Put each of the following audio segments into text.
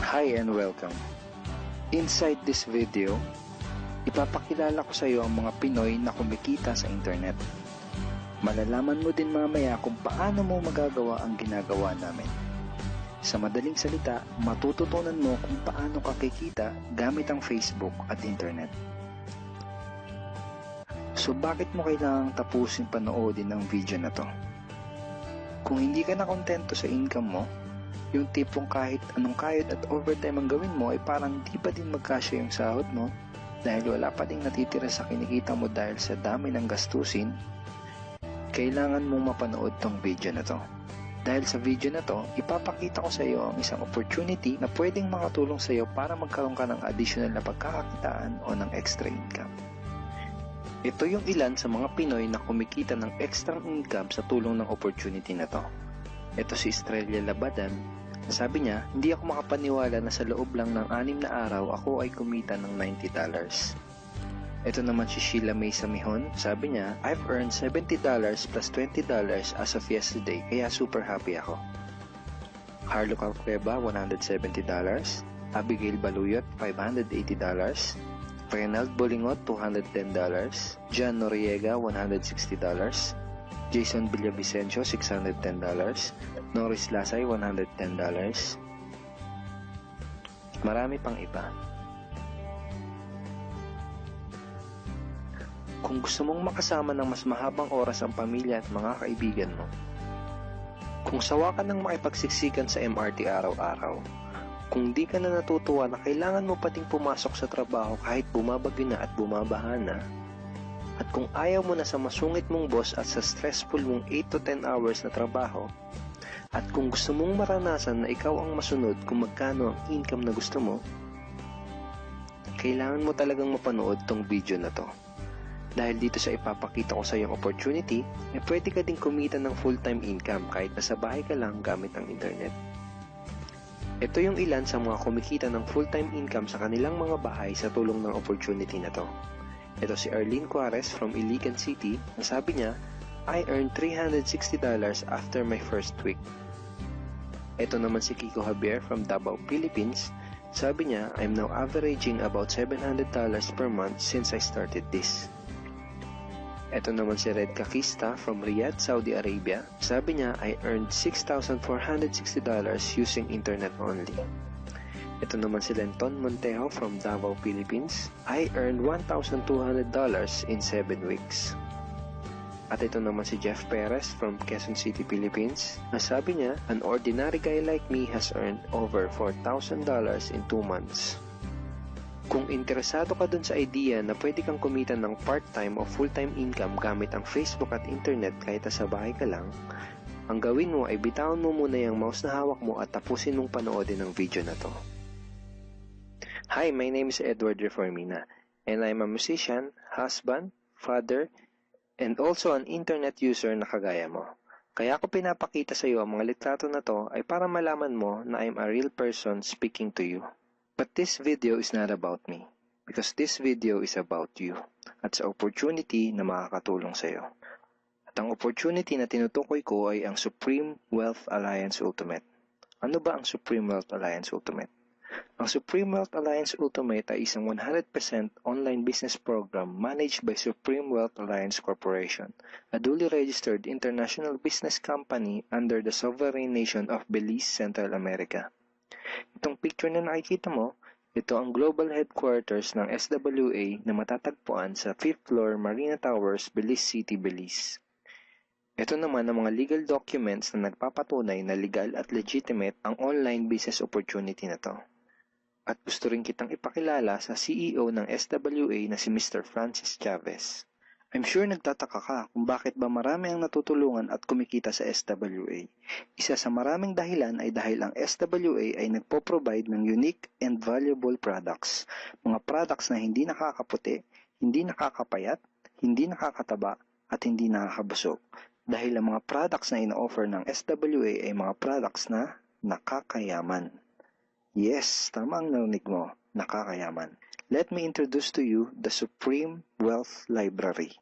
Hi and welcome. Inside this video, ipapakilala ko sa iyo ang mga Pinoy na kumikita sa internet. Malalaman mo din mamaya kung paano mo magagawa ang ginagawa namin. Sa madaling salita, matututunan mo kung paano ka kikita gamit ang Facebook at internet. So bakit mo kailangang tapusin panoodin ang video na to? Kung hindi ka na kontento sa income mo, yung tipong kahit anong kayod at overtime ang gawin mo ay parang di pa din magkasya yung sahod mo dahil wala pa ding natitira sa kinikita mo dahil sa dami ng gastusin, kailangan mong mapanood tong video na to. Dahil sa video na to, ipapakita ko sa iyo ang isang opportunity na pwedeng makatulong sa iyo para magkaroon ka ng additional na pagkakakitaan o ng extra income. Ito yung ilan sa mga Pinoy na kumikita ng extra income sa tulong ng opportunity na to. Ito si Estrella Labadan. Sabi niya, hindi ako makapaniwala na sa loob lang ng 6 na araw ako ay kumita ng $90. Ito naman si Sheila May Samihon. Sabi niya, I've earned $70 plus $20 as of yesterday, kaya super happy ako. Harlo Calcueba, $170. Abigail Baluyot, $580. Renald Bolingot, $210. John Noriega, $160. Jason Villavicencio, $610. Norris Lasay, $110. Marami pang iba. Kung gusto mong makasama ng mas mahabang oras ang pamilya at mga kaibigan mo, kung sawa ka ng makipagsiksikan sa MRT araw-araw, kung di ka na natutuwa na kailangan mo pating pumasok sa trabaho kahit bumabagyo na at bumabaha na, at kung ayaw mo na sa masungit mong boss at sa stressful mong 8 to 10 hours na trabaho, at kung gusto mong maranasan na ikaw ang masunod kung magkano ang income na gusto mo, kailangan mo talagang mapanood tong video na to. Dahil dito sa ipapakita ko sa iyong opportunity, pwede ka ding kumita ng full-time income kahit nasa bahay ka lang gamit ang internet. Ito yung ilan sa mga kumikita ng full-time income sa kanilang mga bahay sa tulong ng opportunity na to. Ito si Arlene Juarez from Iligan City. Ang sabi niya, I earned $360 after my first week. Ito naman si Kiko Javier from Davao, Philippines. Sabi niya, I'm now averaging about $700 per month since I started this. Ito naman si Red Kakista from Riyadh, Saudi Arabia. Sabi niya, I earned $6,460 using internet only. Ito naman si Lenton Montejo from Davao, Philippines. I earned $1,200 in 7 weeks. At ito naman si Jeff Perez from Quezon City, Philippines. Nasabi niya, an ordinary guy like me has earned over $4,000 in 2 months. Kung interesado ka dun sa idea na pwede kang kumita ng part-time o full-time income gamit ang Facebook at internet kahit sa bahay ka lang, ang gawin mo ay bitawan mo muna yung mouse na hawak mo at tapusin mong panoodin ang video na to. Hi, my name is Edward Reformina, and I'm a musician, husband, father, and also an internet user na kagaya mo. Kaya ako pinapakita sa iyo ang mga litrato na to ay para malaman mo na I'm a real person speaking to you. But this video is not about me, because this video is about you at sa opportunity na makakatulong sa iyo. At ang opportunity na tinutukoy ko ay ang Supreme Wealth Alliance Ultimate. Ano ba ang Supreme Wealth Alliance Ultimate? Ang Supreme Wealth Alliance Ultimate ay isang 100% online business program managed by Supreme Wealth Alliance Corporation, a duly registered international business company under the sovereign nation of Belize, Central America. Itong picture na nakikita mo, ito ang global headquarters ng SWA na matatagpuan sa 5th floor Marina Towers, Belize City, Belize. Ito naman ang mga legal documents na nagpapatunay na legal at legitimate ang online business opportunity na to. At gusto rin kitang ipakilala sa CEO ng SWA na si Mr. Francis Chavez. I'm sure nagtataka ka kung bakit ba marami ang natutulungan at kumikita sa SWA. Isa sa maraming dahilan ay dahil ang SWA ay nagpo-provide ng unique and valuable products. Mga products na hindi nakakaputi, hindi nakakapayat, hindi nakakataba, at hindi nakakabusog. Dahil ang mga products na ino-offer ng SWA ay mga products na nakakayaman. Yes, tama ang narinig mo, nakakayaman. Let me introduce to you the Supreme Wealth Library.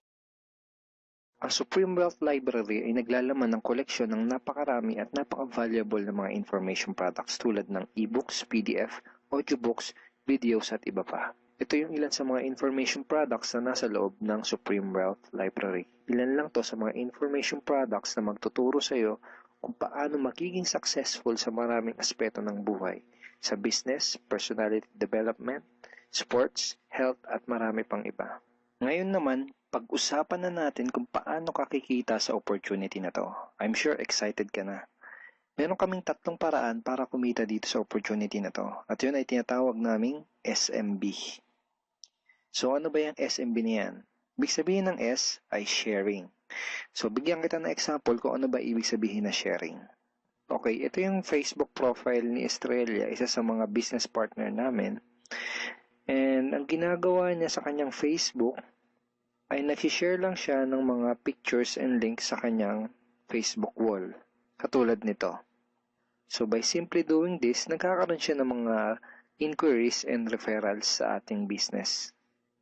Ang Supreme Wealth Library ay naglalaman ng koleksyon ng napakarami at napaka-valuable na mga information products tulad ng e-books, PDF, audiobooks, videos at iba pa. Ito yung ilan sa mga information products na nasa loob ng Supreme Wealth Library. Ilan lang to sa mga information products na magtuturo sa iyo kung paano magiging successful sa maraming aspeto ng buhay, sa business, personality development, sports, health at marami pang iba. Ngayon naman, pag-usapan na natin kung paano ka kikita sa opportunity na to. I'm sure excited ka na. Meron kaming 3 paraan para kumita dito sa opportunity na to. At yun ay tinatawag naming SMB. So ano ba yung SMB niyan? Ibig sabihin ng S ay sharing. So bigyan kita ng example kung ano ba ibig sabihin na sharing. Okay, ito yung Facebook profile ni Estrella, isa sa mga business partner namin. And ang ginagawa niya sa kanyang Facebook ay nag-share lang siya ng mga pictures and links sa kanyang Facebook wall. Katulad nito. So by simply doing this, nagkakaroon siya ng mga inquiries and referrals sa ating business.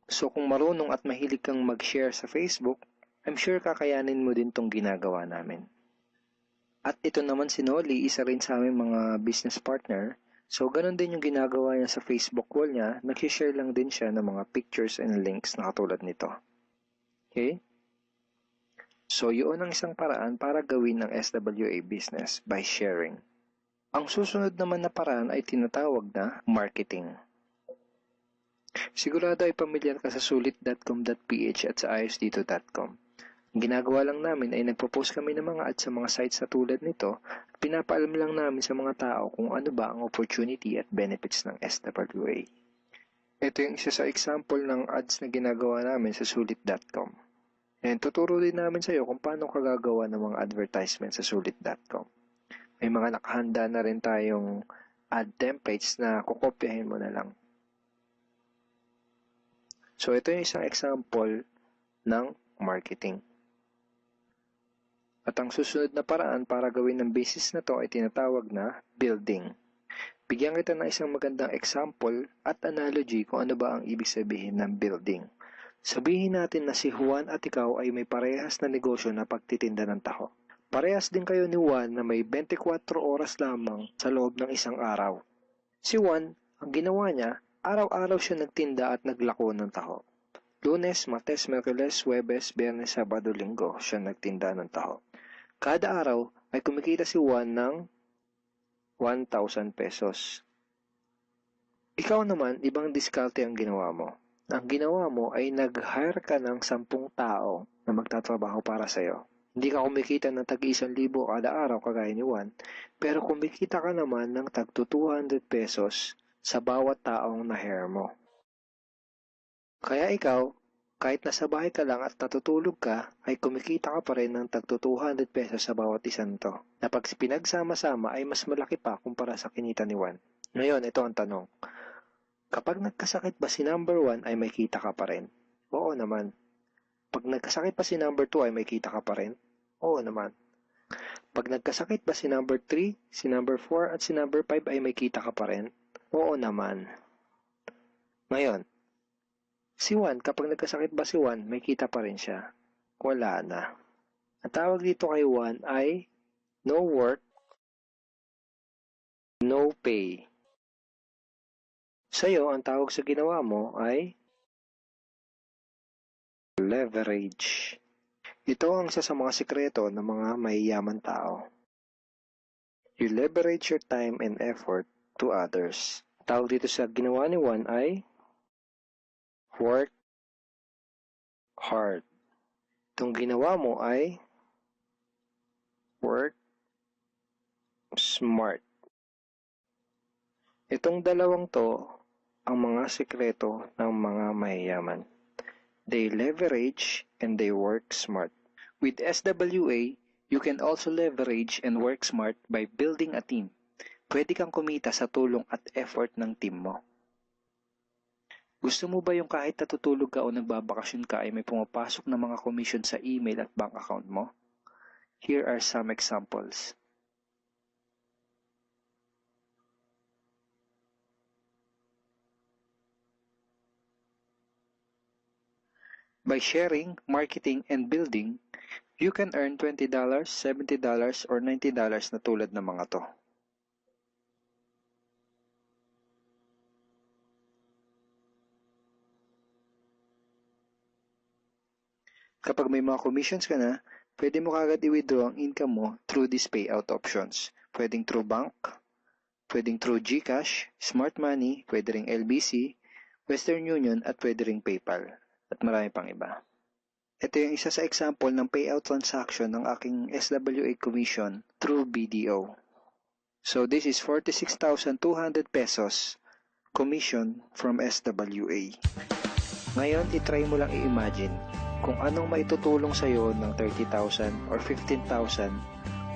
So kung marunong at mahilig kang mag-share sa Facebook, I'm sure kakayanin mo din tong ginagawa namin. At ito naman si Nolly, isa rin sa aming mga business partner. So, ganun din yung ginagawa niya sa Facebook wall niya. Nag-share lang din siya ng mga pictures and links na katulad nito. Okay? So, yun ang isang paraan para gawin ng SWA business by sharing. Ang susunod naman na paraan ay tinatawag na marketing. Sigurado ay pamilyar ka sa sulit.com.ph at sa ayosdito.com. Ang ginagawa lang namin ay nagpo-post kami ng mga ads sa mga sites na tulad nito at pinapaalam lang namin sa mga tao kung ano ba ang opportunity at benefits ng SWA. Ito yung isa sa example ng ads na ginagawa namin sa sulit.com. And tuturo din namin sa iyo kung paano ka gagawa ng mga advertisement sa sulit.com. May mga nakahanda na rin tayong ad templates na kukopyahin mo na lang. So ito yung isang example ng marketing. At ang susunod na paraan para gawin ng business na to ay tinatawag na building. Bigyan kita ng isang magandang example at analogy kung ano ba ang ibig sabihin ng building. Sabihin natin na si Juan at ikaw ay may parehas na negosyo na pagtitinda ng taho. Parehas din kayo ni Juan na may 24 oras lamang sa loob ng isang araw. Si Juan, ang ginawa niya, araw-araw siya nagtinda at naglako ng taho. Lunes, Martes, Miyerkules, Huwebes, Biyernes, Sabado, Linggo siya nagtinda ng taho. Kada araw ay kumikita si Juan ng 1,000 pesos. Ikaw naman, ibang diskarte ang ginawa mo. Ang ginawa mo ay nag-hire ka ng 10 tao na magtatrabaho para sa'yo. Hindi ka kumikita ng tag-1,000 kada araw kagaya ni Juan, pero kumikita ka naman ng tag 200 pesos sa bawat taong na-hire mo. Kaya ikaw, kahit nasa bahay ka lang at natutulog ka, ay kumikita ka pa rin ng tag 200 pesos sa bawat isang to. Na pag pinagsama-sama ay mas malaki pa kumpara sa kinita ni Juan. Ngayon, ito ang tanong. Kapag nagkasakit ba si number 1 ay may kita ka pa rin? Oo naman. Pag nagkasakit pa si number 2 ay may kita ka pa rin? Oo naman. Pag nagkasakit ba si number 3, si number 4 at si number 5 ay may kita ka pa rin? Oo naman. Ngayon, si Juan, kapag nagkasakit ba si Juan, may kita pa rin siya? Wala na. Ang tawag dito kay Juan ay no work, no pay. Sa'yo, ang tawag sa ginawa mo ay leverage. Ito ang isa sa mga sikreto ng mga mayayaman tao. You leverage your time and effort to others. Tawag dito sa ginawa ni Juan ay work hard. Itong ginawa mo ay work smart. Itong dalawang to ang mga sikreto ng mga mayayaman. They leverage and they work smart. With SWA, you can also leverage and work smart by building a team. Pwede kang kumita sa tulong at effort ng team mo. Gusto mo ba yung kahit natutulog ka o nagbabakasyon ka ay may pumapasok na mga commission sa email at bank account mo? Here are some examples. By sharing, marketing, and building, You can earn $20, $70, or $90 na tulad ng mga to. Kapag may mga commissions ka na, pwede mo kagad i-withdraw ang income mo through these payout options. Pwedeng through bank, pwedeng through GCash, Smart Money, pwede ring LBC, Western Union, at pwede ring PayPal, at marami pang iba. Ito yung isa sa example ng payout transaction ng aking SWA commission through BDO. So this is 46,200 pesos commission from SWA. Ngayon, itry mo lang i-imagine kung anong maitutulong sa'yo ng 30,000 or 15,000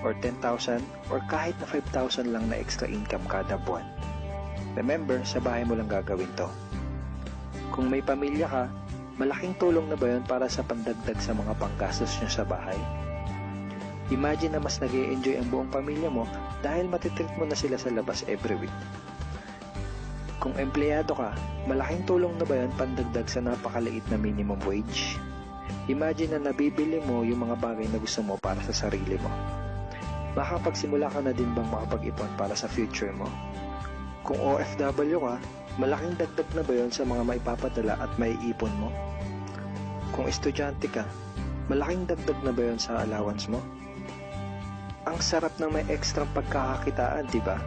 or 10,000 or kahit na 5,000 lang na extra income kada buwan. Remember, sa bahay mo lang gagawin to. Kung may pamilya ka, malaking tulong na ba yun para sa pandagdag sa mga panggastos nyo sa bahay? Imagine na mas nag-e-enjoy ang buong pamilya mo dahil matitreat mo na sila sa labas every week. Kung empleyado ka, malaking tulong na ba yun pandagdag sa napakaliit na minimum wage? Imagine na nabibili mo yung mga bagay na gusto mo para sa sarili mo. Makapagsimula ka na din bang makapag-ipon para sa future mo? Kung OFW ka, malaking dagdag na ba yun sa mga maipapadala at maiipon mo? Kung estudyante ka, malaking dagdag na ba yun sa allowance mo? Ang sarap ng may extra pagkakakitaan, di ba?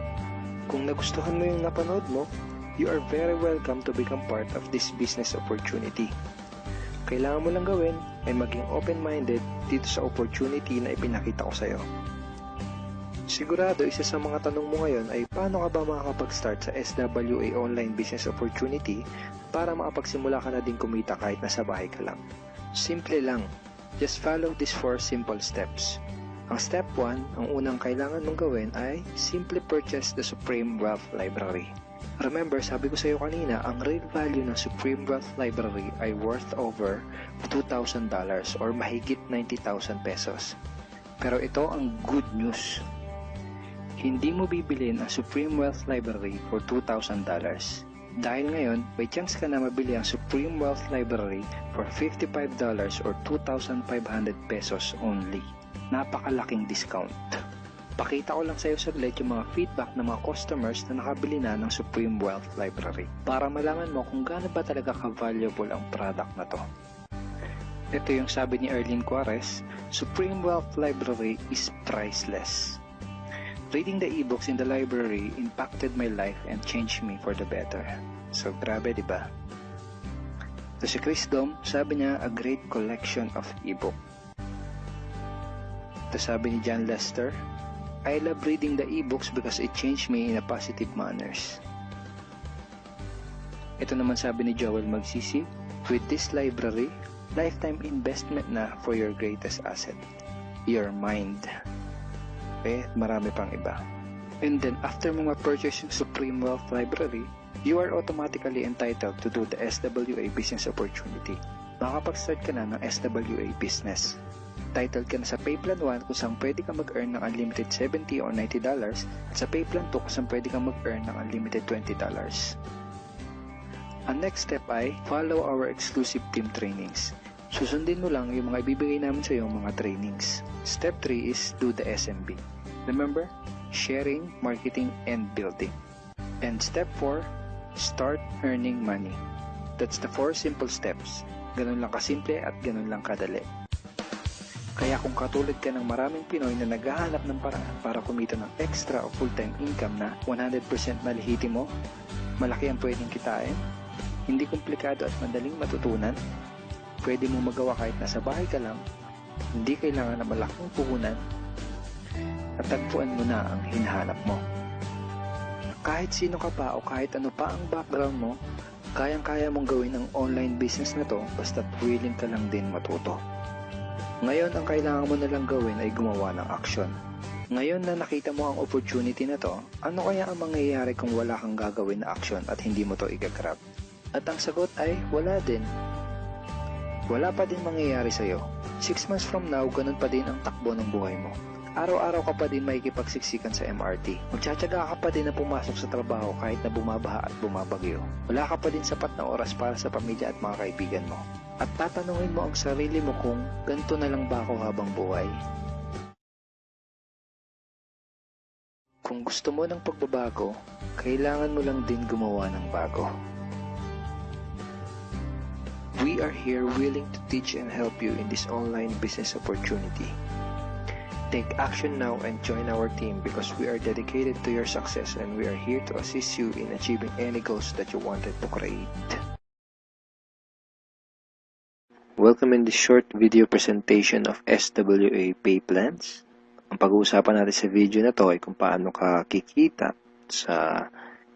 Kung nagustuhan mo yung napanood mo, you are very welcome to become part of this business opportunity. Kailangan mo lang gawin ay maging open-minded dito sa opportunity na ipinakita ko sa'yo. Sigurado isa sa mga tanong mo ngayon ay paano ka ba makakapag-start sa SWA online business opportunity para makapagsimula ka na din kumita kahit nasa bahay ka lang. Simple lang. Just follow these 4 simple steps. Ang step 1, ang unang kailangan mong gawin ay simply purchase the Supreme Wealth Library. Remember, sabi ko sa iyo kanina, ang real value ng Supreme Wealth Library ay worth over $2,000 or mahigit 90,000 pesos. Pero ito ang good news. Hindi mo bibilin ang Supreme Wealth Library for $2,000. Dahil ngayon, may chance ka na mabili ang Supreme Wealth Library for $55 or 2,500 pesos only. Napakalaking discount. Pakita ko lang sa iyo saglit yung mga feedback ng mga customers na nakabili na ng Supreme Wealth Library para malaman mo kung gaano ba talaga ka-valuable ang product na to. Ito yung sabi ni Erlene Juarez, Supreme Wealth Library is priceless. Reading the ebooks in the library impacted my life and changed me for the better. So grabe, di ba? Ito si Chris Dom, sabi niya, a great collection of ebook. Ito sabi ni John Lester, I love reading the ebooks because it changed me in a positive manners. Ito naman sabi ni Joel Magsisi, with this library, lifetime investment na for your greatest asset, your mind. Marami pang iba. And then after mo ma-purchase yung Supreme Wealth Library, you are automatically entitled to do the SWA business opportunity. Makapag-start ka na ng SWA business. Titled ka na sa Payplan 1 kung saan pwede ka mag-earn ng unlimited $70 or $90 at sa Payplan 2 kung saan pwede ka mag-earn ng unlimited $20. Ang next step ay follow our exclusive team trainings. Susundin mo lang yung mga ibibigay namin sa iyo mga trainings. Step 3 is do the SMB. Remember, sharing, marketing, and building. And step 4, start earning money. That's the 4 simple steps. Ganun lang kasimple at ganun lang kadali. Kaya kung katulad ka ng maraming Pinoy na naghahanap ng paraan para kumita ng extra o full-time income na 100% malihiti mo, malaki ang pwedeng kitain, hindi komplikado at madaling matutunan, pwede mo magawa kahit nasa bahay ka lang, hindi kailangan na malaking puhunan, at tagpuan mo na ang hinahanap mo. Kahit sino ka pa o kahit ano pa ang background mo, kayang-kaya mong gawin ang online business na to basta't willing ka lang din matuto. Ngayon, ang kailangan mo na lang gawin ay gumawa ng aksyon. Ngayon na nakita mo ang opportunity na to, ano kaya ang mangyayari kung wala kang gagawin na aksyon at hindi mo to i-grab? At ang sagot ay wala din. Wala pa din mangyayari sa'yo. 6 months from now, ganun pa din ang takbo ng buhay mo. Araw-araw ka pa din makikipagsiksikan sa MRT. Magtsatsaga ka pa din na pumasok sa trabaho kahit na bumabaha at bumabagyo. Wala ka pa din sapat na oras para sa pamilya at mga kaibigan mo. At tatanungin mo ang sarili mo kung ganito na lang ba ako habang buhay. Kung gusto mo ng pagbabago, kailangan mo lang din gumawa ng bago. We are here willing to teach and help you in this online business opportunity. Take action now and join our team because we are dedicated to your success and we are here to assist you in achieving any goals that you wanted to create. Welcome in this short video presentation of SWA Pay Plans. Ang pag-uusapan natin sa video na to ay kung paano ka kikita sa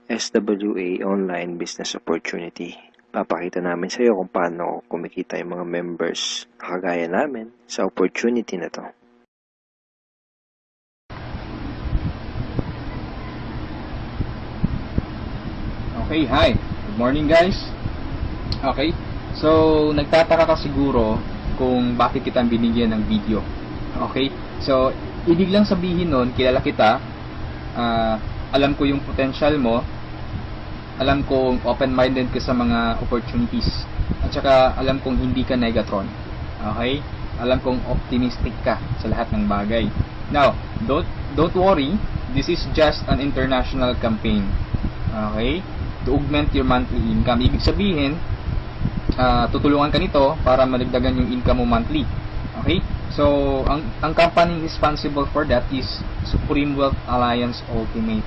SWA Online Business Opportunity. Papakita namin sa iyo kung paano kumikita yung mga members na kagaya namin sa opportunity na to. Okay, hi. Good morning guys. Okay, so nagtataka ka siguro kung bakit kita binigyan ng video. Okay, so ibig lang sabihin nun, kilala kita, alam ko yung potential mo, alam kong open-minded ka sa mga opportunities, at saka alam kong hindi ka negatron. Okay, alam kong optimistic ka sa lahat ng bagay. Now, don't worry, this is just an international campaign. Okay, to augment your monthly income. Ibig sabihin, tutulungan ka nito para madagdagan yung income mo monthly. Okay? So, ang company responsible for that is Supreme Wealth Alliance Ultimate.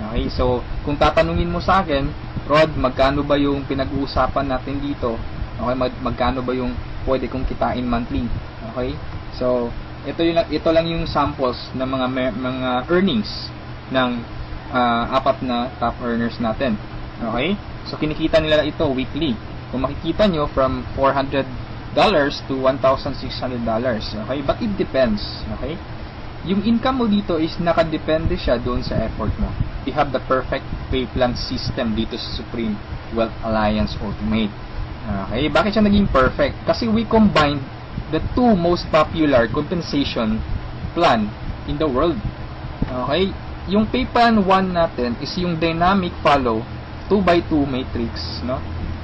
Okay? So, kung tatanungin mo sa akin, Rod, magkano ba yung pinag-uusapan natin dito? Okay? Magkano ba yung pwede kong kitain monthly? Okay? So, ito lang yung samples ng mga earnings ng apat na top earners natin. Okay? So, kinikita nila ito weekly. Kung makikita nyo, from $400 to $1,600. Okay? But it depends. Okay? Yung income mo dito is nakadepende siya doon sa effort mo. We have the perfect pay plan system dito sa Supreme Wealth Alliance Ultimate. Okay? Bakit siya naging perfect? Kasi we combined the two most popular compensation plan in the world. Okay? Yung pay plan 1 natin is yung dynamic follow 2x2 matrix, no?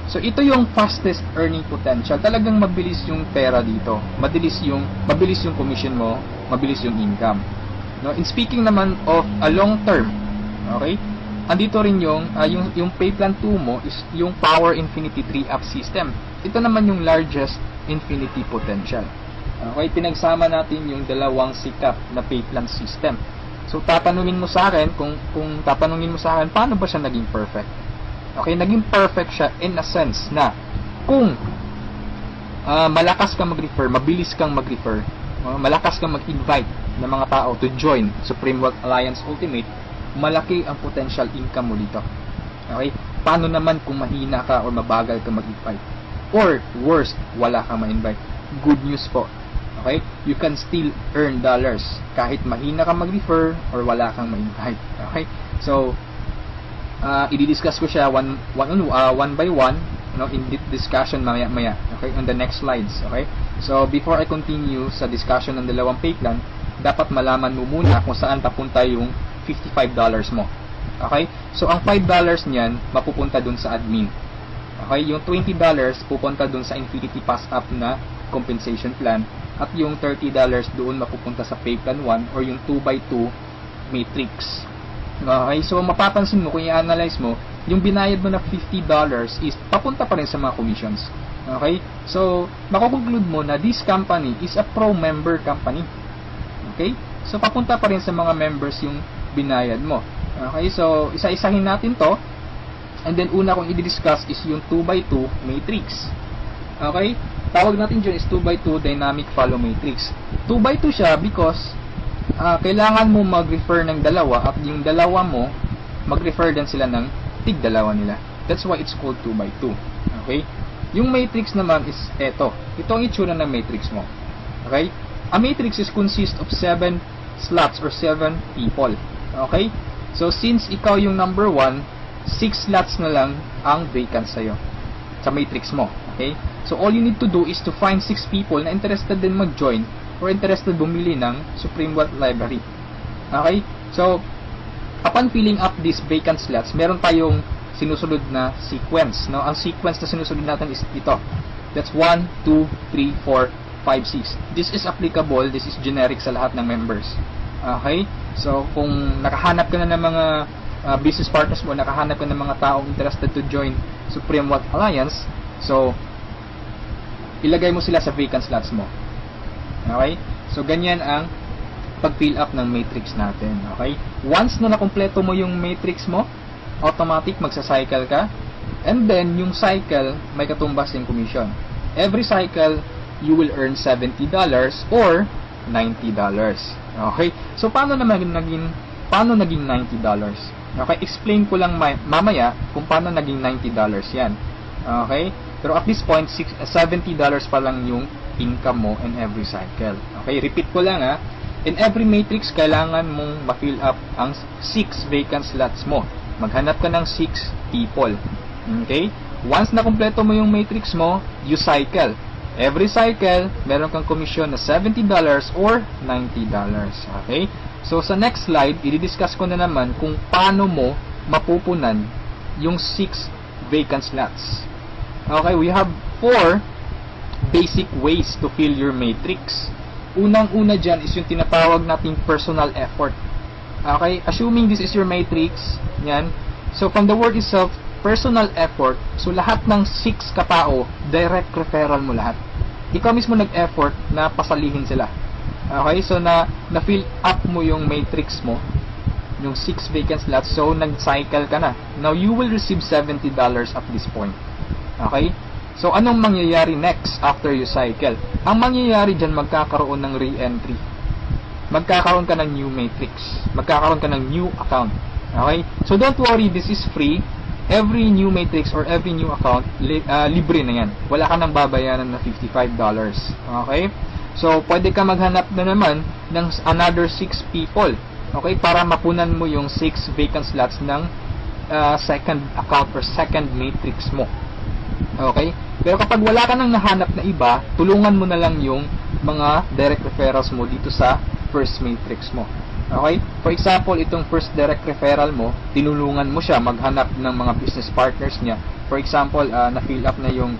So ito yung fastest earning potential. Talagang mabilis yung pera dito. Mabilis yung commission mo, mabilis yung income. No, in speaking naman of a long term, okay? Andito rin yung pay plan 2 mo is yung Power Infinity 3-up system. Ito naman yung largest infinity potential. Okay, pinagsama natin yung dalawang sikat na pay plan system. So tatanungin mo sa akin kung tatanungin mo sa akin paano ba siya naging perfect? Okay, naging perfect siya in a sense na kung malakas kang mag-refer, mabilis kang mag-refer, malakas kang mag-invite ng mga tao to join Supreme Wealth Alliance Ultimate, malaki ang potential income mo dito. Okay? Paano naman kung mahina ka or mabagal ka mag-invite? Or worst, wala kang ma-invite? Good news po. Okay? You can still earn dollars kahit mahina ka mag-refer or wala kang ma-invite. Okay? So, i-discuss ko siya one by one, no, in deep discussion maya. Okay, on the next slides. Okay, so before I continue sa discussion ng dalawang pay plan, dapat malaman mo muna kung saan papunta yung $55 mo. Okay, so ang $5 niyan mapupunta dun sa admin. Okay, yung $20 pupunta dun sa Infinity Pass Up na compensation plan, at yung $30 doon mapupunta sa pay plan 1 or yung 2x2 matrix. Okay, so mapapansin mo kung i-analyze mo, yung binayad mo na $50 is papunta pa rin sa mga commissions. Okay, so makukonclude mo na this company is a pro-member company. Okay, so papunta pa rin sa mga members yung binayad mo. Okay, so isa-isahin natin to, and then una kong i-discuss is yung 2x2 matrix. Okay, tawag natin dyan is 2x2 dynamic follow matrix. 2x2 siya because kailangan mo mag-refer ng dalawa at yung dalawa mo mag-refer din sila ng tig-dalawa nila. That's why it's called 2x2. Okay? Yung matrix naman is eto. Ito ang itsura ng matrix mo. Okay? A matrix is consist of 7 slots or 7 people. Okay? So since ikaw yung number 1, 6 slots na lang ang vacant sa'yo sa matrix mo. Okay? So all you need to do is to find 6 people na interested din mag-join or interested bumili ng Supreme Wealth Library. Okay? So, upon filling up these vacant slots, meron tayong sinusunod na sequence. No? Ang sequence na sinusunod natin is ito. That's 1, 2, 3, 4, 5, 6. This is applicable, this is generic sa lahat ng members. Okay? So, kung nakahanap ka na ng mga business partners mo, nakahanap ka ng mga taong interested to join Supreme Wealth Alliance, so, ilagay mo sila sa vacant slots mo. Okay? So, ganyan ang pag-fill up ng matrix natin. Okay? Once na nakumpleto mo yung matrix mo, automatic magsa-cycle ka, and then, yung cycle, may katumbas yung commission. Every cycle, you will earn $70 or $90. Okay? So, paano naging $90? Okay? Explain ko lang mamaya kung paano naging $90 yan. Okay? Pero at this point, $70 pa lang yung income mo in every cycle. Okay? Repeat ko lang ha. In every matrix, kailangan mong ma-fill up ang 6 vacant slots mo. Maghanap ka ng 6 people. Okay? Once na kumpleto mo yung matrix mo, you cycle. Every cycle, meron kang commission na $70 or $90. Okay? So, sa next slide, i-discuss ko na naman kung paano mo mapupunan yung 6 vacant slots. Okay? We have 4 basic ways to fill your matrix. Unang-una dyan is yung tinatawag nating personal effort. Okay? Assuming this is your matrix, yan. So, from the word itself, personal effort, so lahat ng 6 katao, direct referral mo lahat. Ikaw mismo nag-effort na pasalihin sila. Okay? So, na-fill up mo yung matrix mo, yung 6 vacant slots, so nag-cycle ka na. Now, you will receive $70 at this point. Okay? So, anong mangyayari next after you cycle? Ang mangyayari dyan, magkakaroon ng re-entry. Magkakaroon ka ng new matrix. Magkakaroon ka ng new account. Okay? So, don't worry, this is free. Every new matrix or every new account, libre na yan. Wala ka nang babayaran na $55. Okay? So, pwede ka maghanap na naman ng another 6 people. Okay? Para mapunan mo yung 6 vacant slots ng second account or second matrix mo. Okay? Pero kapag wala ka nang nahanap na iba, tulungan mo na lang yung mga direct referrals mo dito sa first matrix mo. Okay? For example, itong first direct referral mo, tinulungan mo siya maghanap ng mga business partners niya. For example, na-fill up na yung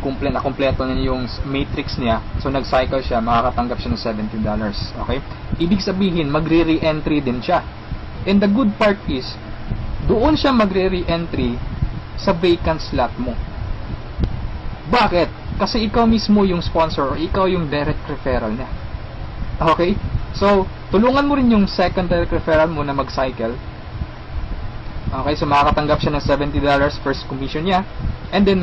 kompleto na yung matrix niya. So, nag-cycle siya, makakatanggap siya ng $70. Okay? Ibig sabihin, magre-re-entry din siya. And the good part is, doon siya magre-re-entry sa vacant slot mo. Bakit? Kasi ikaw mismo yung sponsor or ikaw yung direct referral niya. Okay? So, tulungan mo rin yung second direct referral mo na mag-cycle. Okay? So, makakatanggap siya ng $70 first commission niya. And then,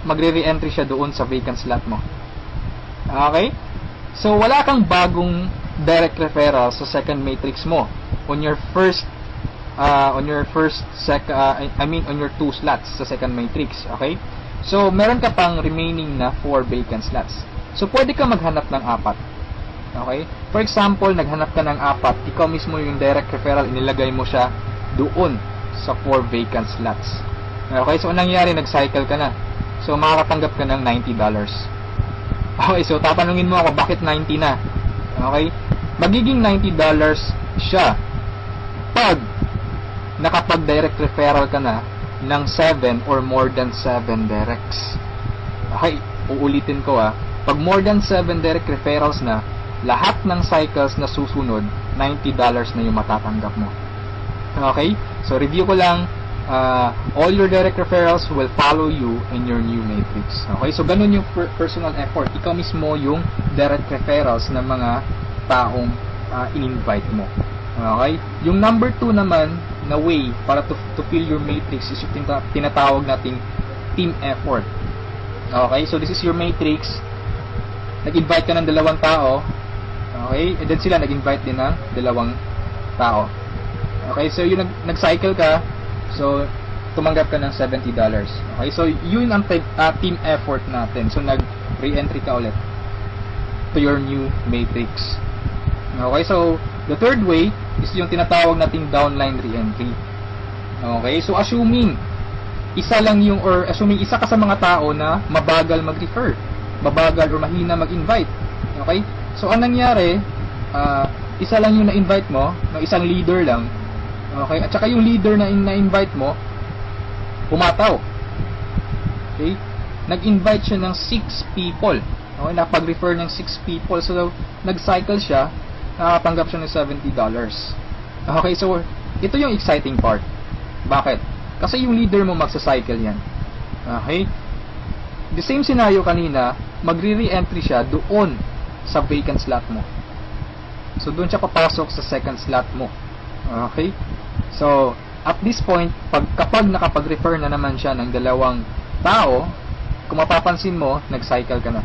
magre-re-entry siya doon sa vacant slot mo. Okay? So, wala kang bagong direct referral sa second matrix mo. On your two slots sa second matrix. Okay? So, meron ka pang remaining na 4 vacant slots. So, pwede ka maghanap ng 4. Okay? For example, naghanap ka ng 4, ikaw mismo yung direct referral, inilagay mo siya doon sa 4 vacant slots. Okay? So, anong nangyari? Nag-cycle ka na. So, makakatanggap ka ng $90. Okay? So, tatanungin mo ako, bakit 90 na? Okay? Magiging $90 siya pag nakapag-direct referral ka na ng 7 or more than 7 directs. Okay? Uulitin ko pag more than 7 direct referrals na, lahat ng cycles na susunod, $90 na yung matatanggap mo. Okay? So, review ko lang, all your direct referrals will follow you in your new matrix. Okay? So, ganun yung personal effort. Ikaw mismo yung direct referrals ng mga taong in-invite mo. Okay? Yung number 2 naman na way para to fill your matrix is yung tinatawag nating team effort. Okay? So, this is your matrix. Nag-invite ka ng 2 tao. Okay? And then sila nag-invite din ng 2 tao. Okay? So, yung nag-cycle ka, so, tumanggap ka ng $70. Okay? So, yun ang team effort natin. So, nag-re-entry ka ulit to your new matrix. Okay? So, the third way is yung tinatawag nating downline re-entry. Okay? So, assuming isa ka sa mga tao na mabagal mag-refer, mabagal or mahina mag-invite. Okay? So, ang nangyari, isa lang yung na-invite mo, ng isang leader lang. Okay? At saka yung leader na na-invite mo, pumataw. Okay? Nag-invite siya ng 6 people. Okay? Napag-refer ng 6 people. So, nag-cycle siya, nakatanggap siya ng $70. Okay? So, ito yung exciting part. Bakit? Kasi yung leader mo magsa-cycle yan. Okay? The same scenario kanina, magre-re-entry siya doon sa vacant slot mo. So, doon siya papasok sa second slot mo. Okay? So, at this point, kapag nakapag-refer na naman siya ng 2 tao, kung mapapansin mo, nag-cycle ka na.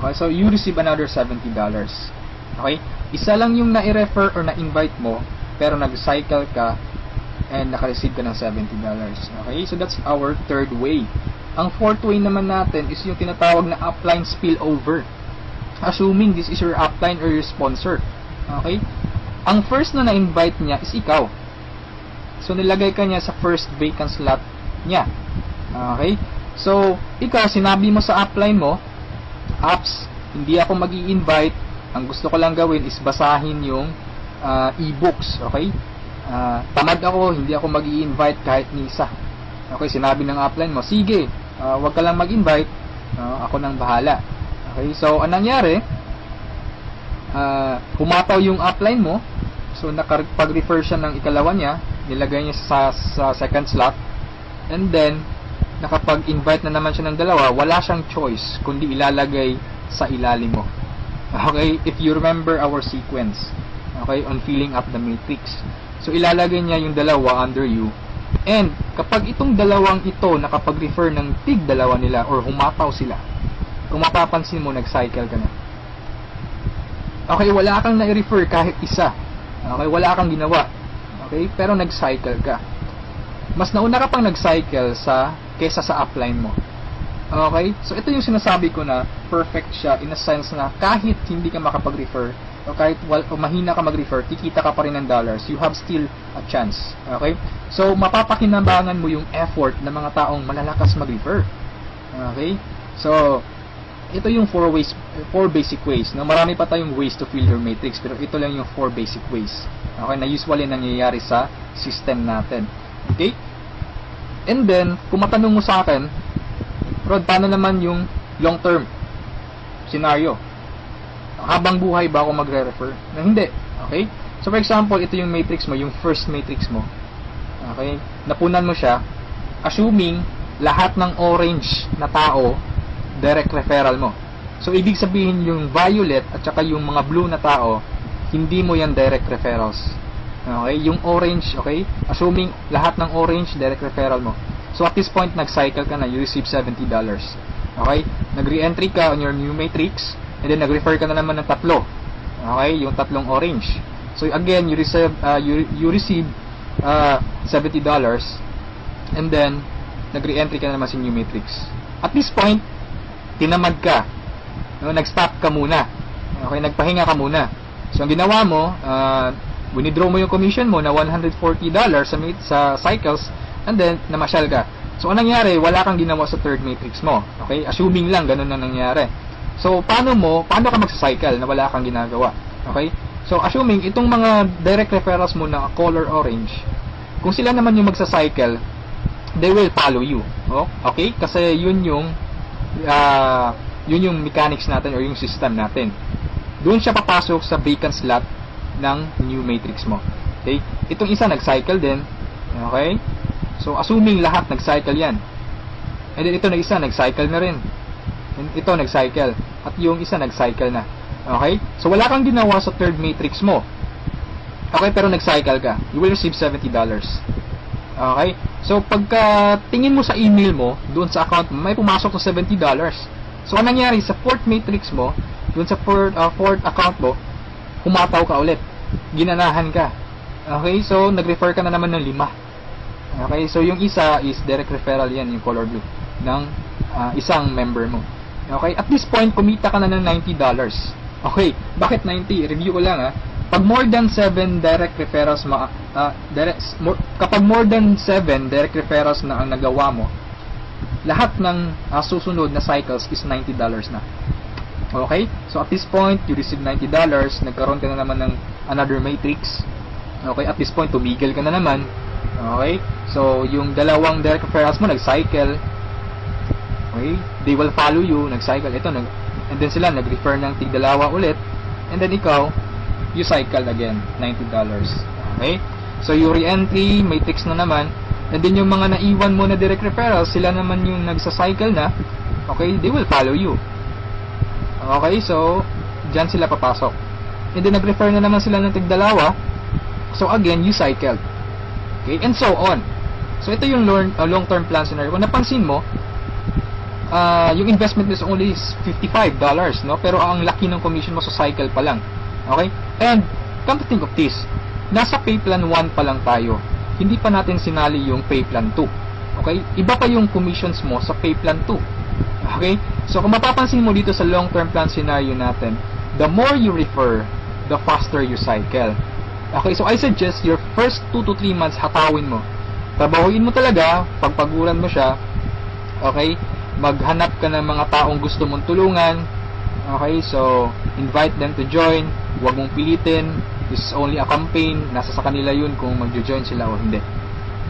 Okay? So, you receive another $70. Okay? Isa lang yung na-refer or na-invite mo, pero nag-cycle ka and naka-receive ka ng $70. Okay? So, that's our third way. Ang fourth way naman natin is yung tinatawag na upline spillover. Assuming this is your upline or your sponsor. Okay? Ang first na na-invite niya is ikaw. So, nilagay ka niya sa first vacant slot niya. Okay? So, ikaw, sinabi mo sa upline mo, apps, hindi ako mag-i-invite. Ang gusto ko lang gawin is basahin yung e-books. Okay? Tamad ako, hindi ako mag-i-invite kahit ni isa. Okay? Sinabi ng upline mo, sige, wag ka lang mag-invite, ako nang bahala. Okay, so anong nangyari? Pumataw yung upline mo, so nakapag-refer siya ng ikalawa niya, nilagay niya sa second slot, and then nakapag-invite na naman siya ng 2, wala siyang choice kundi ilalagay sa ilalim mo. Okay, if you remember our sequence, okay, on filling up the matrix, so ilalagay niya yung 2 under you. And kapag itong 2 ito nakapag-refer ng tig 2 nila or humataw sila, kung mapapansin mo, nag-cycle ka na. Okay, wala kang na-refer kahit isa. Okay, wala kang ginawa. Okay, pero nag-cycle ka. Mas nauna ka pang nag-cycle kesa sa upline mo. Okay, so ito yung sinasabi ko na perfect siya in a sense na kahit hindi ka makapag-refer o kahit mahina ka mag-refer, kikita ka pa rin ng dollars. You have still a chance. Okay? So, mapapakinabangan mo yung effort ng mga taong malalakas mag-refer. Okay? So, ito yung 4 basic ways. No? Marami pa tayong ways to fill your matrix, pero ito lang yung 4 basic ways. Okay? Na usually nangyayari sa system natin. Okay? And then, kung matanong mo sa akin, Rod, paano naman yung long-term scenario? Habang buhay ba ako magre-refer? Na hindi. Okay? So, for example, ito yung matrix mo, yung first matrix mo. Okay? Napunan mo siya, assuming lahat ng orange na tao, direct referral mo. So, ibig sabihin yung violet at saka yung mga blue na tao, hindi mo yan direct referrals. Okay? Yung orange, okay? Assuming lahat ng orange, direct referral mo. So, at this point, nag-cycle ka na, you receive $70. Okay? Nag-re-entry ka on your new matrix, and then nag-refer ka na naman ng 3. Okay? Yung 3 orange. So, again, you receive $70, and then, nag-re-entry ka na naman sa new matrix. At this point, tinamad ka. No? Nag-stop ka muna. Okay? Nagpahinga ka muna. So, ang ginawa mo, winidraw mo yung commission mo na $140 sa cycles, and then, namasyal ka. So, anong nangyari? Wala kang ginawa sa third matrix mo. Okay? Assuming lang, ganun na nangyari. So, paano ka magsa-cycle na wala kang ginagawa? Okay? So, assuming, itong mga direct referrals mo na color orange, kung sila naman yung magsa-cycle, they will follow you. Oh? Okay? Kasi yun yung mechanics natin or yung system natin. Doon siya papasok sa vacant slot ng new matrix mo. Okay? Itong isa nag-cycle din. Okay? So, assuming lahat nag-cycle yan. And then, ito na isa, nag-cycle na rin. And ito, nag-cycle. At yung isa, nag-cycle na. Okay? So, wala kang ginawa sa third matrix mo. Okay? Pero nag-cycle ka. You will receive $70. Okay? So, pagka tingin mo sa email mo, doon sa account mo, may pumasok na $70. So, anong nangyari? Sa fourth matrix mo, doon sa fourth account mo, humataw ka ulit. Ginanahan ka. Okay? So, nag-refer ka na naman ng 5. Okay, so yung isa is direct referral yan, yung color blue, ng isang member mo. Okay, at this point, kumita ka na ng $90. Okay, bakit 90? Review ko lang Pag more than 7 direct referrals, kapag more than 7 direct referrals na ang nagawa mo, lahat ng susunod na cycles is $90 na. Okay? So at this point, you receive $90. Nagkaroon ka na naman ng another matrix. Okay? At this point, tumigil ka na naman. Okay? So, yung dalawang direct referrals mo, nag-cycle. Okay? They will follow you, nag-cycle. Ito, and then sila, nag-refer ng tig-dalawa ulit. And then ikaw, you cycle again, $90. Okay? So, yung re-entry, matrix na naman. And then yung mga naiwan mo na direct referrals, sila naman yung nagsa-cycle na. Okay? They will follow you. Okay? So, dyan sila papasok. And then, nag-refer na naman sila ng tig-dalawa. So, again, you cycled. Okay? And so on. So, ito yung long-term plan scenario. Kung napansin mo, yung investment is only $55, no? Pero ang laki ng commission mo sa cycle pa lang. Okay? And, come to think of this, nasa pay plan 1 pa lang tayo. Hindi pa natin sinali yung pay plan 2. Okay? Iba pa yung commissions mo sa pay plan 2. Okay? So, kung mapapansin mo dito sa long-term plan scenario natin, the more you refer, the faster you cycle. Okay? So, I suggest your first 2 to 3 months hatawin mo. Trabahuin mo talaga, pagpaguran mo siya. Okay? Maghanap ka ng mga taong gusto mong tulungan. Okay? So, invite them to join. Huwag mong pilitin. This is only a campaign. Nasa sa kanila yun kung mag-join sila o hindi.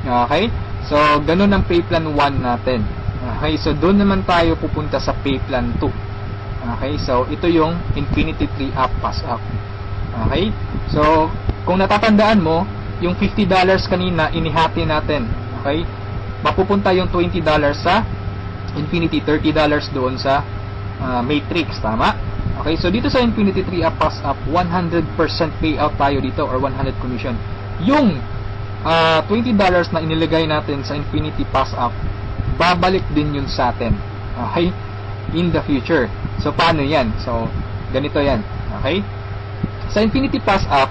Okay? So, ganun ang pay plan 1 natin. Okay? So, doon naman tayo pupunta sa pay plan 2. Okay? So, ito yung Infinity 3 Up, Pass Up. Okay? So, kung natatandaan mo, yung $50 kanina, inihati natin. Okay? Mapupunta yung $20 sa Infinity, $30 doon sa Matrix. Tama? Okay, so dito sa Infinity 3 Up, Pass Up, 100% payout tayo dito or 100 commission. Yung $20 na inilagay natin sa Infinity Pass Up, babalik din yun sa atin. Okay? In the future. So, paano yan? So, ganito yan. Okay? Sa Infinity Pass Up,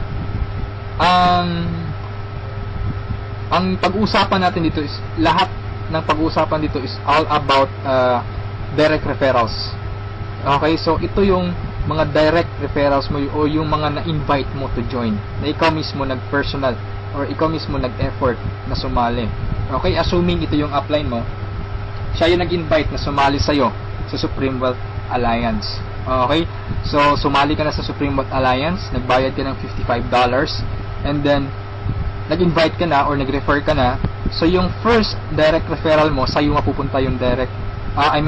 ang pag-uusapan natin dito is, lahat ng pag-uusapan dito is all about direct referrals. Okay, so ito yung mga direct referrals mo o yung mga na-invite mo to join, na ikaw mismo nag-personal or ikaw mismo nag-effort na sumali. Okay, assuming ito yung upline mo, siya yung nag-invite na sumali sa'yo sa Supreme Wealth Alliance. Okay, so sumali ka na sa Supreme Wealth Alliance, nagbayad ka ng $55, and then nag-invite ka na or nag-refer ka na, so yung first direct referral mo, sa'yo mapupunta yung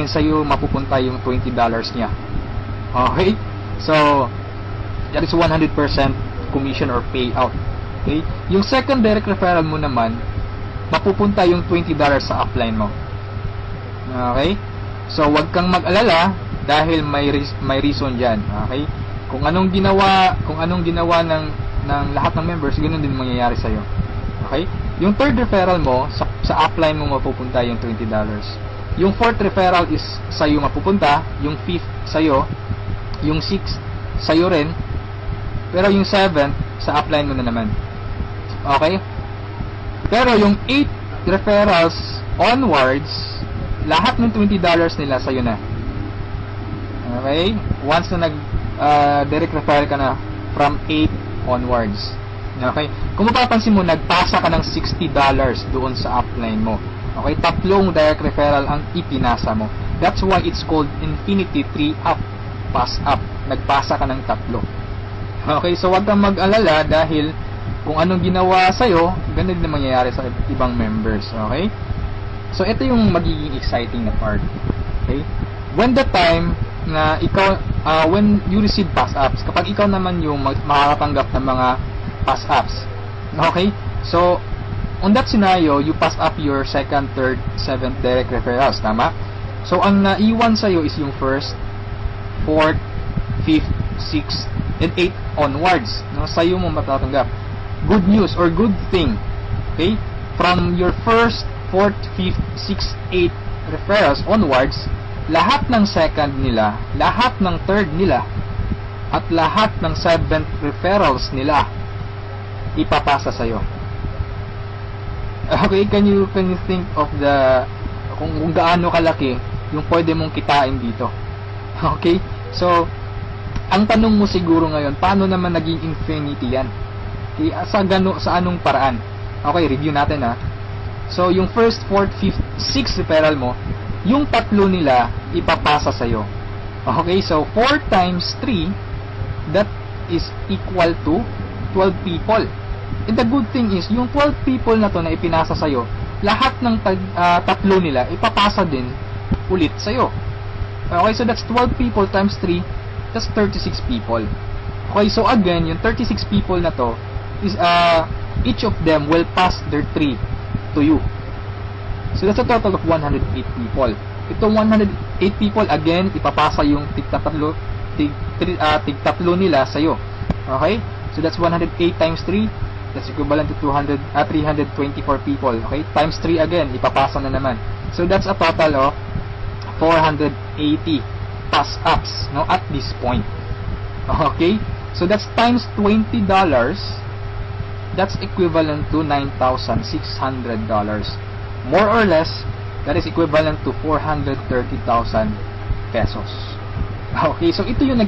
sa'yo mapupunta yung $20 niya. Okay? So, that is 100% commission or payout. Okay? Yung second direct referral mo naman, mapupunta yung $20 sa upline mo. Okay? So, wag kang mag-alala dahil may reason dyan. Okay? Kung anong ginawa ng lahat ng members, ganoon din mangyayari sa'yo. Okay? Yung third referral mo, sa upline mo mapupunta yung $20. Yung fourth referral is sa'yo mapupunta, yung fifth sa'yo, yung sixth sa'yo rin, pero yung seventh sa upline mo na naman. Okay? Pero yung 8 referrals onwards, lahat ng $20 nila sa'yo na. Okay? Once na direct referral ka na from 8 onwards. Okay? Kung mapapansin mo, nagpasa ka ng $60 doon sa upline mo. Okay, 3 direct referral ang ipinasa mo. That's why it's called Infinity 3 Up, Pass Up. Nagpasa ka ng 3. Okay, so wag kang mag-alala dahil kung anong ginawa sa'yo, ganun din mangyayari sa ibang members. Okay? So, ito yung magiging exciting na part. Okay? When the time na ikaw, when you receive pass ups, kapag ikaw naman yung makakatanggap ng mga pass ups. Okay? So, on that scenario, you pass up your second, third, seventh direct referrals, tama? So, ang naiwan sa'yo is yung first, fourth, fifth, sixth, and eighth onwards. No? Sa'yo mo matatanggap. Good news or good thing. Okay? From your first, fourth, fifth, sixth, eighth referrals onwards, lahat ng second nila, lahat ng third nila, at lahat ng seventh referrals nila, ipapasa sa'yo. Okay, can you think of kung gaano kalaki yung pwede mong kitain dito? Okay? So, ang tanong mo siguro ngayon, paano naman naging infinity yan? Okay, sa anong paraan? Okay, review natin ha. So, yung first, fourth, fifth, sixth referral mo, yung 3 nila ipapasa sa'yo. Okay, so 4 times 3, that is equal to 12 people. And the good thing is, yung 12 people na to na ipinasa sa'yo, lahat ng tatlo nila, ipapasa din ulit sa'yo. Okay, so that's 12 people times 3, that's 36 people. Okay, so again, yung 36 people na to, is each of them will pass their 3 to you. So that's a total of 108 people. Itong 108 people, again, ipapasa yung tig-tatlo nila sa'yo. Okay? So that's 108 times 3. That's equivalent to 324 people. Okay? Times 3 again, ipapasa na naman. So that's a total of 480 pass-ups, no, at this point. Okay? So that's times $20. That's equivalent to $9,600. More or less, that is equivalent to 430,000 pesos. Okay, so ito yung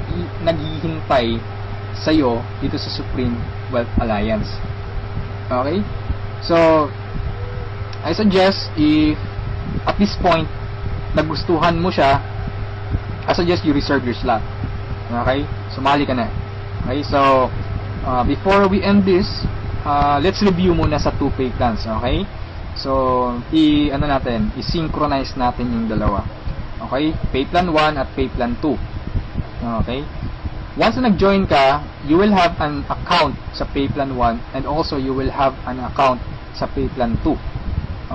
naghihintay sa'yo dito sa Supreme Wealth Alliance. Okay? So, I suggest if at this point nagustuhan mo siya, I suggest you reserve your slot. Okay? Sumali ka na. Okay? So, before we end this, let's review muna sa 2 pay plans. Okay? So, i-synchronize natin yung dalawa. Okay? Pay plan 1 at pay plan 2. Okay? Once na nag-join ka, you will have an account sa pay plan 1 and also you will have an account sa pay plan 2.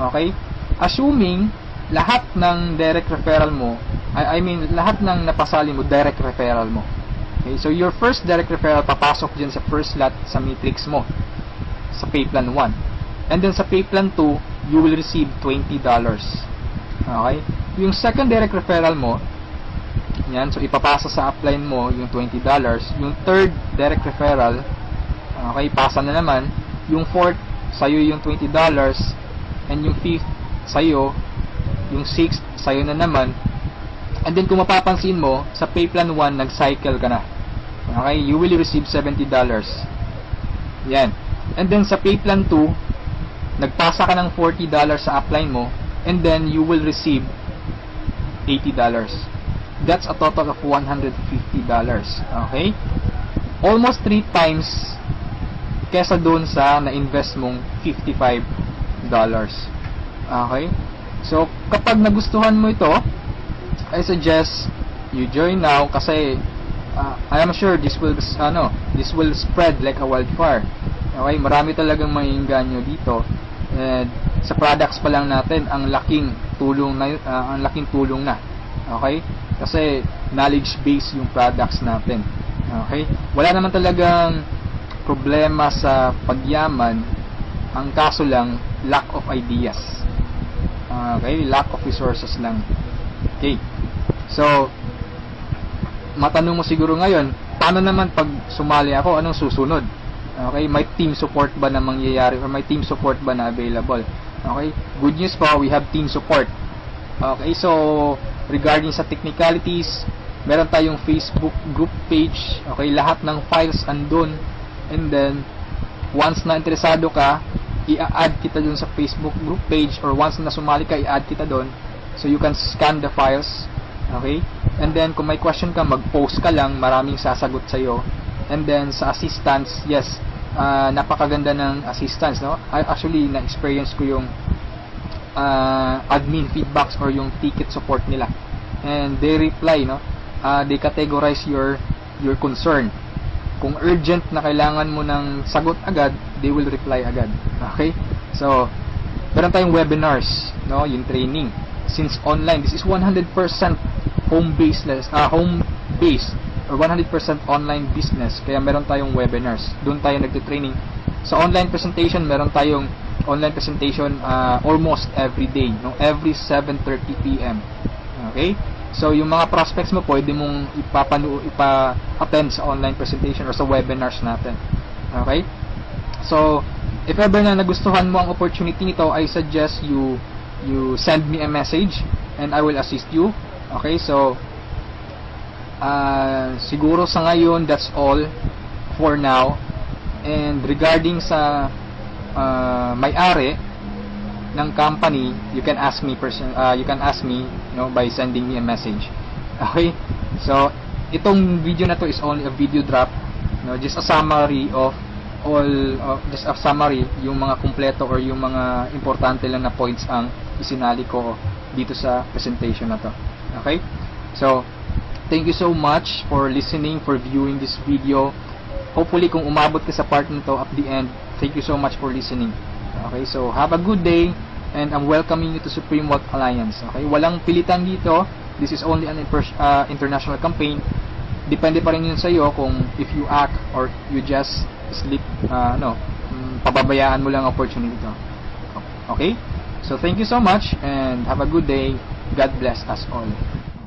Okay? Assuming lahat ng direct referral mo, lahat ng napasali mo, direct referral mo. Okay? So, your first direct referral papasok dyan sa first lot sa matrix mo sa pay plan 1. And then sa pay plan 2, you will receive $20. Okay? Yung second direct referral mo, yan, so ipapasa sa upline mo yung $20. Yung third direct referral, okay, pasa na naman. Yung fourth, sa'yo yung $20. And yung fifth, sa'yo. Yung sixth, sa'yo na naman. And then kung mapapansin mo, sa pay plan 1, nag-cycle ka na. Okay? You will receive $70. Yan. And then sa pay plan 2, nagpasa ka ng $40 sa upline mo, and then you will receive $80. That's a total of $150. Okay? Almost 3 times kesa doon sa na-invest mong $55. Okay? So, kapag nagustuhan mo ito, I suggest you join now kasi I am sure this will spread like a wildfire. Okay? Marami talagang maiinganyo dito. And sa products pa lang natin, ang laking tulong na. Okay? Kasi knowledge base yung products natin. Okay? Wala naman talagang problema sa pagyaman. Ang kaso lang, lack of ideas. Okay? Lack of resources lang. Okay? So, matanong mo siguro ngayon, paano naman pag sumali ako, anong susunod? Okay? May team support ba na mangyayari or may team support ba na available? Okay? Good news po, we have team support. Okay? So, regarding sa technicalities, meron tayong Facebook group page. Okay? Lahat ng files andun. And then, once na interesado ka, i-add kita dun sa Facebook group page, or once na sumali ka, i-add kita dun. So, you can scan the files. Okay? And then, kung may question ka, mag-post ka lang. Maraming sasagot sa'yo. And then, sa assistance, yes, napakaganda ng assistance, no? Actually, na-experience ko yung admin feedbacks or yung ticket support nila. And they reply, no? They categorize your concern. Kung urgent na kailangan mo ng sagot agad, they will reply agad. Okay? So, meron tayong webinars, no? Yung training. Since online, this is 100% home-based or 100% online business. Kaya meron tayong webinars. Doon tayo nagte-training. Sa online presentation, meron tayong online presentation almost every day, no? Every 7:30 PM. Okay? So, yung mga prospects mo, pwede mong ipa-attend sa online presentation or sa webinars natin. Okay? So, if ever na nagustuhan mo ang opportunity nito, I suggest you send me a message and I will assist you. Okay? So, siguro sa ngayon, that's all for now. And regarding sa may-ari ng company, you can ask me by sending me a message. Okay? So, itong video na to is only a video drop, no, just a summary of all, just a summary, yung mga kumpleto or yung mga importante lang na points ang isinali ko dito sa presentation na to. Okay? So, thank you so much for listening, for viewing this video. Hopefully, kung umabot ka sa part nito at the end, thank you so much for listening. Okay? So, have a good day, and I'm welcoming you to Supreme Wealth Alliance. Okay? Walang pilitan dito. This is only an international campaign. Depende pa rin yun sa iyo kung if you act or you just sleep, pababayaan mo lang opportunity to. Okay? So, thank you so much and have a good day. God bless us all.